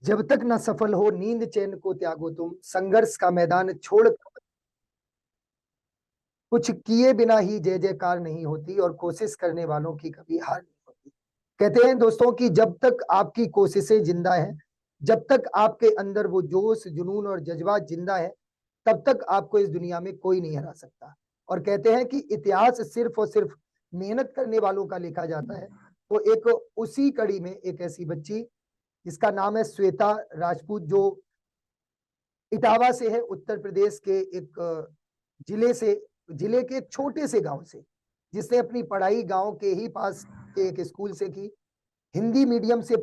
जब तक न सफल हो नींद चैन को त्यागो तुम, संघर्ष का मैदान छोड़ कुछ किए बिना ही जय जयकार नहीं होती, और कोशिश करने वालों की कभी हार नहीं होती। कहते हैं दोस्तों कि जब तक आपकी कोशिशें जिंदा हैं, जब तक आपके अंदर वो जोश जुनून और जज्बात जिंदा है, तब तक आपको इस दुनिया में कोई नहीं हरा सकता। और कहते हैं कि इतिहास सिर्फ और सिर्फ मेहनत करने वालों का लिखा जाता है। तो एक उसी कड़ी में एक ऐसी बच्ची जिसका नाम है श्वेता राजपूत, जो इटावा से है, उत्तर प्रदेश के एक जिले से, जिले के एक छोटे से गांव से, जिसने अपनी पढ़ाई गांव के ही पास के एक स्कूल से की। हिंदी मीडियम से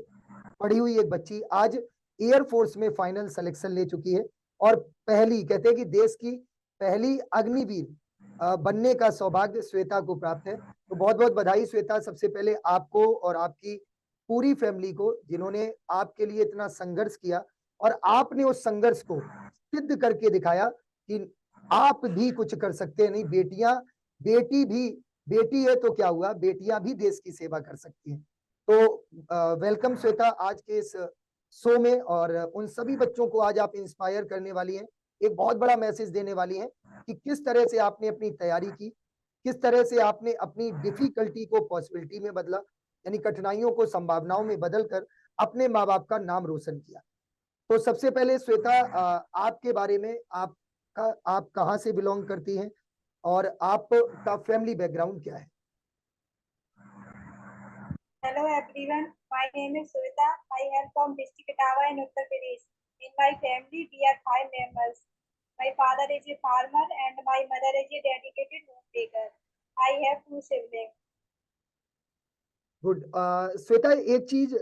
पढ़ी हुई एक बच्ची आज एयरफोर्स में फाइनल सिलेक्शन ले चुकी है, और पहली, कहते हैं कि देश की पहली अग्निवीर बनने का सौभाग्य श्वेता को प्राप्त है। तो बहुत बहुत बधाई श्वेता, सबसे पहले आपको और आपकी पूरी फैमिली को, जिन्होंने आपके लिए इतना संघर्ष किया, और आपने उस संघर्ष को सिद्ध करके दिखाया कि आप भी कुछ कर सकते हैं। नहीं बेटियां, बेटी भी, बेटी है तो क्या हुआ, बेटियां भी देश की सेवा कर सकती हैं। तो वेलकम श्वेता आज के इस शो में, और उन सभी बच्चों को आज आप इंस्पायर करने वाली हैं, एक बहुत बड़ा मैसेज देने वाली हैं कि किस तरह से आपने अपनी तैयारी की, किस तरह से आपने अपनी डिफिकल्टी को पॉसिबिलिटी में बदला, यानी कठिनाइयों को संभावनाओं में बदलकर अपने माँ बाप का नाम रोशन किया। तो सबसे पहले श्वेता, आपके बारे में, आप कहाँ से बिलोंग करती हैं और आपका फैमिली बैकग्राउंड क्या है? Hello everyone, my name is Suvita. I am from district Itawa in Uttar Pradesh. In my family, we are 5 members. My father is a farmer and my mother is a dedicated homemaker. I have 2 siblings. Good. Shweta, एक चीज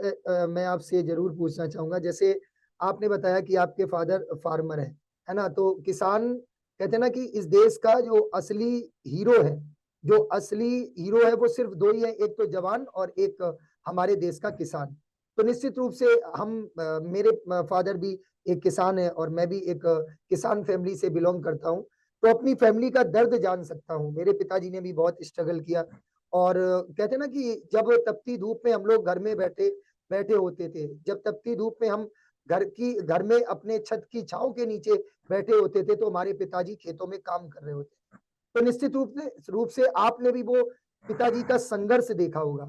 मैं आपसे जरूर पूछना चाहूंगा। जैसे आपने बताया कि आपके फादर फार्मर है ना, तो किसान, कहते हैं ना कि इस देश का जो असली हीरो है, जो असली हीरो है वो सिर्फ दो ही है, एक तो जवान और एक हमारे देश का किसान। तो निश्चित रूप से हम, मेरे फादर भी एक किसान है और मैं भी एक किसान फैमिली से बिलोंग करता हूँ, तो अपनी फैमिली का दर्द जान सकता हूँ। मेरे पिताजी ने भी बहुत स्ट्रगल किया, और कहते हैं ना कि जब तपती धूप में हम लोग घर में बैठे बैठे होते थे, जब तपती धूप में हम घर में अपने छत की छांव के नीचे बैठे होते थे, तो हमारे पिताजी खेतों में काम कर रहे होते। तो निश्चित रूप से आपने भी वो पिताजी का संघर्ष देखा होगा।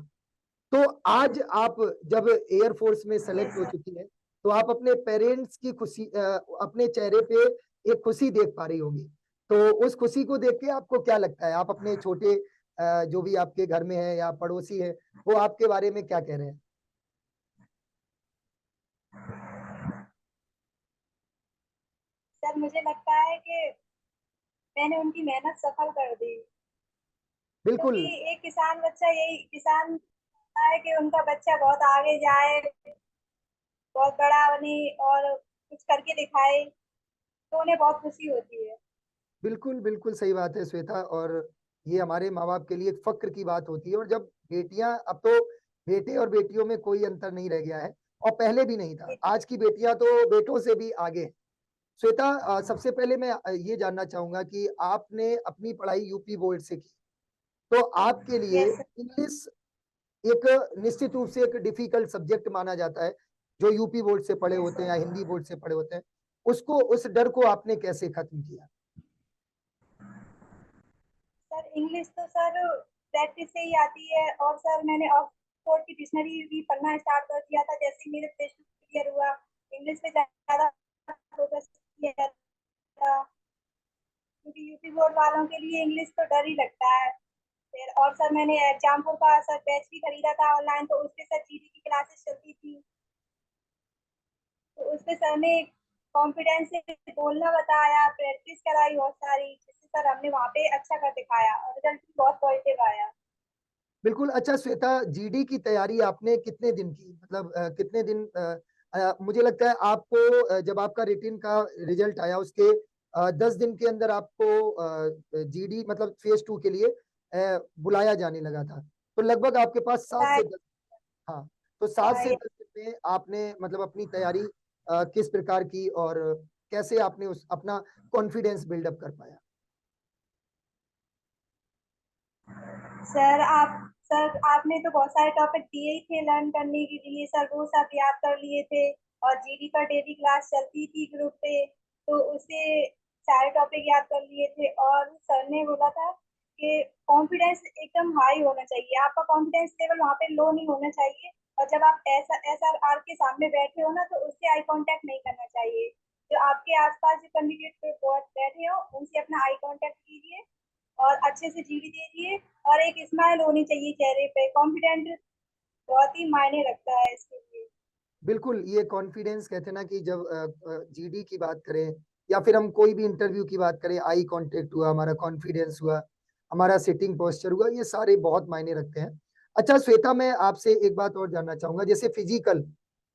तो आज आप जब एयरफोर्स में सेलेक्ट Yes, हो sir. चुकी है, तो आप अपने पेरेंट्स की खुशी, अपने चेहरे पे एक खुशी देख पा रही होंगी। तो उस खुशी को देख के आपको क्या लगता है? आप अपने छोटे, जो भी आपके घर में है या पड़ोसी है, वो आपके बारे में क्या कह रहे हैं? सर मुझे लगता है कि मैंने उनकी मेहनत सफल कर दी, बिल्कुल। क्योंकि एक किसान बच्चा यही किसान चाहता है कि उनका बच्चा बहुत आगे जाए, बहुत बड़ा बने और कुछ करके दिखाए, तो उन्हें बहुत खुशी होती है। बिल्कुल बिल्कुल सही बात है श्वेता, और ये हमारे माँ बाप के लिए एक फक्र की बात होती है। और जब बेटियां, अब तो बेटे और बेटियों में कोई अंतर नहीं रह गया है, और पहले भी नहीं था, आज की बेटियां तो बेटों से भी आगे हैं। श्वेता, सबसे पहले मैं ये जानना चाहूंगा कि आपने अपनी पढ़ाई यूपी बोर्ड से की, तो आपके लिए यस। इंग्लिश एक निश्चित रूप से एक डिफिकल्ट सब्जेक्ट माना जाता है। जो यूपी बोर्ड से पढ़े यस होते हैं सर। या हिंदी बोर्ड से पढ़े होते हैं, उसको, उस डर को आपने कैसे खत्म किया? सर इंग्लिश तो सर प्रैक्टिस से ही आती है, और सर मैंने ऑक्सफोर्ड की डिक्शनरी भी पढ़ना स्टार्ट कर दिया था जैसे ही मेरे प्लस टू क्लियर हुआ। इंग्लिश पे ज्यादा फोकस किया था, क्योंकि यूपी बोर्ड वालों के लिए इंग्लिश तो डर ही लगता है। फिर और सर मैंने एग्जामपुर का सर बैच भी खरीदा था ऑनलाइन, तो उसपे सर जीडी की क्लासेस चलती थी, तो उसपे सर ने कॉन्फिडेंस से बोलना बताया, प्रैक्टिस कराई बहुत सारी, जिससे सर हमने वहाँ पे अच्छा कर दिखाया और रिजल्ट भी बहुत पॉजिटिव आया। बिल्कुल। अच्छा श्वेता, जीडी की तैयारी आपने कितने दिन की, मतलब कितने दिन, मुझे लगता है आपको, जब आपका रिटन का रिजल्ट आया उसके 10 दिन के अंदर आपको जीडी मतलब फेज 2 के लिए बुलाया जाने लगा था। तो लगभग आपके पास 7 से 10, हाँ, तो 7 से 10 दिन में आपने मतलब अपनी तैयारी किस प्रकार की, और कैसे आपने उस अपना कॉन्फिडेंस बिल्डअप कर पाया? सर आपने तो बहुत सारे टॉपिक दिए ही थे लर्न करने के लिए, सर वो सब याद कर लिए थे। और जीडी का डेली क्लास चलती थी ग्रुप पे, तो उससे सारे टॉपिक याद कर लिए थे। और सर ने बोला था कि कॉन्फिडेंस एकदम हाई होना चाहिए, आपका कॉन्फिडेंस लेवल वहाँ पे लो नहीं होना चाहिए। और जब आप ऐसा SRR के सामने बैठे हो ना, तो उससे आई कांटेक्ट नहीं करना चाहिए। जो आपके आसपास जो कैंडिडेट पे बैठे हो उनसे अपना आई कांटेक्ट कीजिए और अच्छे से जीडी दीजिए। और एक स्माइल होनी चाहिए चेहरे पे, कॉन्फिडेंट बहुत ही मायने रखता है इसके लिए। बिल्कुल, ये कॉन्फिडेंस कहते हैं ना कि जब जीडी की बात करें या फिर हम कोई भी इंटरव्यू की बात करें, आई कांटेक्ट हुआ, हमारा कॉन्फिडेंस हुआ, हमारा सिटिंग पोस्चर हुआ, ये सारे बहुत मायने रखते हैं। अच्छा श्वेता, मैं आपसे एक बात और जानना चाहूंगा, जैसे फिजिकल,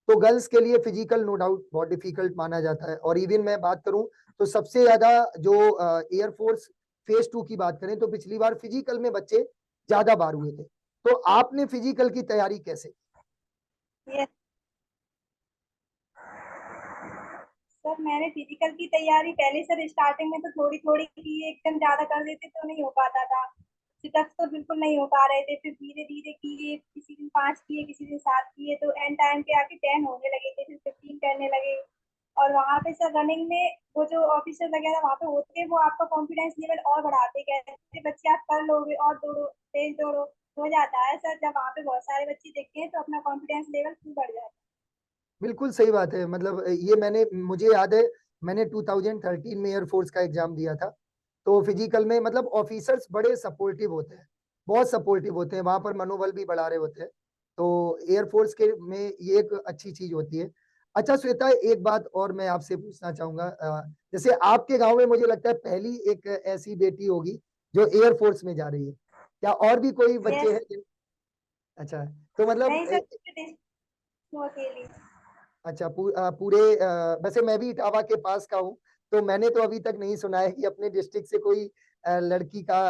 तो गर्ल्स के लिए फिजिकल नो डाउट बहुत डिफिकल्ट माना जाता है, और इवन मैं बात करूं तो सबसे ज्यादा जो एयरफोर्स फेज 2 की बात करें तो पिछली बार फिजिकल में बच्चे ज्यादा बार हुए थे, तो आपने फिजिकल की तैयारी कैसे की? ये सर, मैंने फिजिकल की तैयारी पहले सर स्टार्टिंग में तो थोड़ी थोड़ी की, एकदम ज्यादा कर देते तो नहीं हो पाता था। सिटअप्स तो बिल्कुल नहीं हो पा रहे थे, फिर धीरे धीरे किए, किसी दिन 5 किए, किसी दिन 7 किए, तो एंड टाइम पे आके 10 होने लगे थे, फिर 15 करने लगे। और वहाँ पे सर रनिंग में वो जो ऑफिसर वगैरह वहाँ पे होते हैं, वो आपका कॉन्फिडेंस लेवल और बढ़ाते, कहते बच्चे आप कर लोगे और दौड़ो, तेज दौड़ो। हो जाता है सर, जब वहाँ पे बहुत सारे बच्चे देखते हैं तो अपना कॉन्फिडेंस लेवल खुद बढ़ जाता है। बिल्कुल सही बात है, मतलब ये मुझे याद है, मैंने 2013 में एयरफोर्स का एग्जाम दिया था, तो फिजिकल में मतलब ऑफिसर्स बड़े सपोर्टिव होते हैं, बहुत सपोर्टिव होते हैं, वहां पर मनोबल भी बढ़ा रहे होते हैं, तो एयरफोर्स के में ये एक अच्छी चीज होती है। अच्छा श्वेता, एक बात और मैं आपसे पूछना चाहूंगा, जैसे आपके गांव में मुझे लगता है पहली एक ऐसी बेटी होगी जो एयरफोर्स में जा रही है, क्या और भी कोई बच्चे यस। हैं अच्छा, तो मतलब नहीं सर, अकेली। अच्छा पूरे वैसे मैं भी इटावा के पास का हूँ, तो मैंने तो अभी तक नहीं सुना है कि अपने डिस्ट्रिक्ट से कोई लड़की का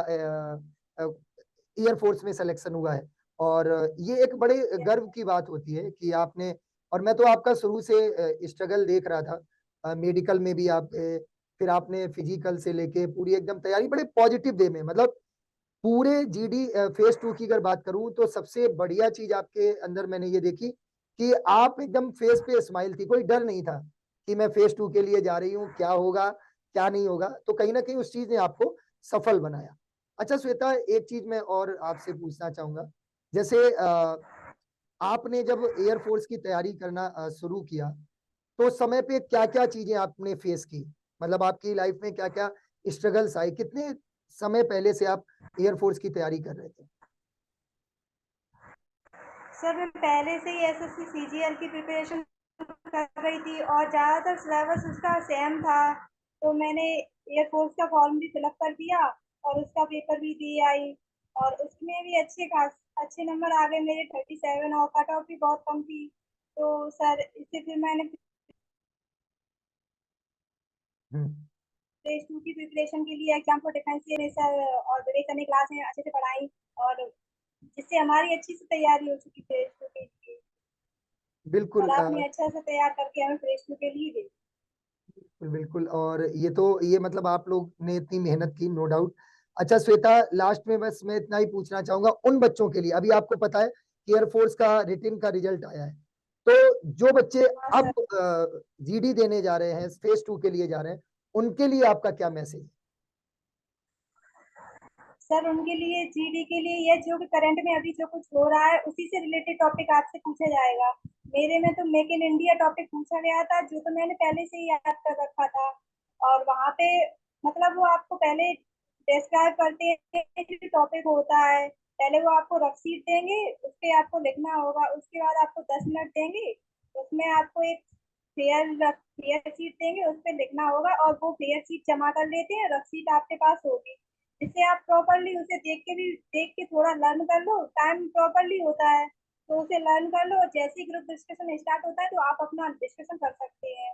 एयरफोर्स में सिलेक्शन हुआ है, और ये एक बड़े गर्व की बात होती है कि आपने, और मैं तो आपका शुरू से स्ट्रगल देख रहा था, मेडिकल में भी आप फिर आपने फिजिकल से लेके पूरी एकदम तैयारी बड़े पॉजिटिव वे में, मतलब पूरे जीडी फेज 2 की अगर बात करूं तो सबसे बढ़िया चीज आपके अंदर मैंने ये देखी कि आप एकदम फेस पे स्माइल थी, कोई डर नहीं था कि मैं फेज 2 के लिए जा रही हूँ, क्या होगा क्या नहीं होगा, तो कहीं ना कहीं उस चीज ने आपको सफल बनाया। अच्छा श्वेता, एक चीज मैं और आपसे पूछना चाहूंगा, जैसे आपने जब एयरफोर्स की तैयारी करना शुरू किया तो उस समय पे क्या क्या चीजें आपने फेस की, मतलब आपकी लाइफ में क्या क्या स्ट्रगल्स आए, कितने समय पहले से आप एयरफोर्स की तैयारी कर रहे थे? सर, मैं पहले से ही SSC CGL की प्रिपरेशन कर रही थी और ज़्यादातर सिलेबस उसका सेम था। तो मैंने एयरफोर्स का फॉर्म भी फिलअप कर दिया और उसका पेपर भी दे आई। और उसमें भी अच्छे नंबर आ गए मेरे, 37, और कट ऑफ भी बहुत कम थी। तो सर, इससे फिर मैंने हम्म। फेज 2 की प्रिपरेशन के लिए एग्जाम को डिफेंस ने सर और विवेक ने क्लास में अच्छे से पढ़ाई, और जिससे हमारी अच्छी से तैयारी हो चुकी फेज 2 के लिए। और बिल्कुल आपने अच्छा से तैयार करके हमें फेज 2 के लिए दे। बिल्कुल, और ये तो ये मतलब आप लोग ने इतनी मेहनत की, नो डाउट। अच्छा श्वेता, लास्ट में बस मैं इतना ही पूछना चाहूंगा उन बच्चों के लिए, अभी आपको पता है कि एयरफोर्स का रिटन का रिजल्ट आया है, तो जो बच्चे हाँ अब सर। जीडी देने जा रहे हैं, फेज 2 के लिए जा रहे हैं, उनके लिए आपका क्या मैसेज है? सर, उनके लिए जीडी के लिए ये जो कि करंट में अभी जो कुछ हो रहा है उसी से रिलेटेड टॉपिक आपसे पूछा जाएगा। मेरे में तो मेक इन इंडिया टॉपिक पूछा गया था, जो तो मैंने पहले से ही याद कर रखा था। और वहाँ पे मतलब वो आपको पहले डिस्क्राइब करते हैं कि टॉपिक होता है। पहले वो आपको रफ शीट देंगे, उस पे आपको लिखना होगा। उसके बाद आपको 10 मिनट देंगे, उसमें आपको एक फेयर शीट देंगे, उस पर लिखना होगा। और वो फेयर शीट जमा कर लेते हैं, रफ शीट आपके पास होगी, जिससे आप प्रॉपरली उसे देख के थोड़ा लर्न कर लो। टाइम प्रॉपरली होता है, तो उसे लर्न कर लो। जैसे ही ग्रुप डिस्कशन स्टार्ट होता है तो आप अपना डिस्कशन कर सकते हैं।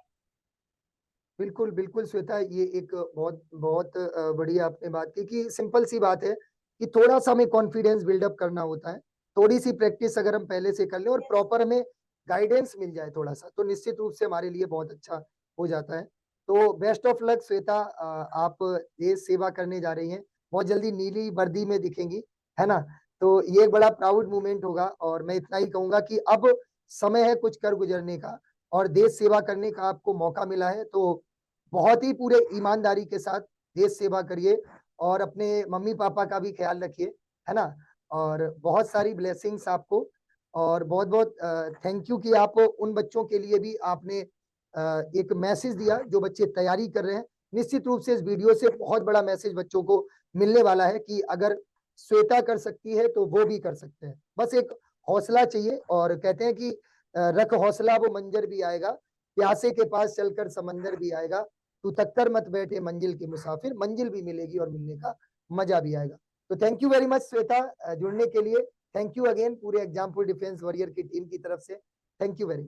बिल्कुल बिल्कुल श्वेता, ये एक बहुत बहुत बढ़िया आपने बात की कि सिंपल सी बात है कि थोड़ा सा हमें कॉन्फिडेंस बिल्डअप करना होता है, थोड़ी सी प्रैक्टिस अगर हम पहले से कर लें और प्रॉपर हमें गाइडेंस मिल जाए थोड़ा सा, तो निश्चित रूप से हमारे लिए बहुत अच्छा हो जाता है। तो बेस्ट ऑफ लक श्वेता, आप देश सेवा करने जा रही हैं, बहुत जल्दी नीली वर्दी में दिखेंगी, है ना? तो ये एक बड़ा प्राउड मोमेंट होगा, और मैं इतना ही कहूंगा कि अब समय है कुछ कर गुजरने का, और देश सेवा करने का आपको मौका मिला है, तो बहुत ही पूरे ईमानदारी के साथ देश सेवा करिए और अपने मम्मी पापा का भी ख्याल रखिए, है ना। और बहुत सारी ब्लेसिंग्स आपको, और बहुत बहुत थैंक यू कि आप उन बच्चों के लिए भी आपने एक मैसेज दिया जो बच्चे तैयारी कर रहे हैं। निश्चित रूप से इस वीडियो से बहुत बड़ा मैसेज बच्चों को मिलने वाला है कि अगर श्वेता कर सकती है तो वो भी कर सकते हैं। बस एक हौसला चाहिए, और कहते हैं कि रख हौसला वो मंजर भी आएगा, प्यासे के पास चलकर समंदर भी आएगा, तू थककर मत बैठे मंजिल के मुसाफिर, मंजिल भी मिलेगी और मिलने का मजा भी आएगा। तो thank you very much Shweta जुड़ने के लिए। थैंक यू अगेन पूरे एग्जाम्पल डिफेंस वॉरियर की टीम की तरफ से। Thank you very much.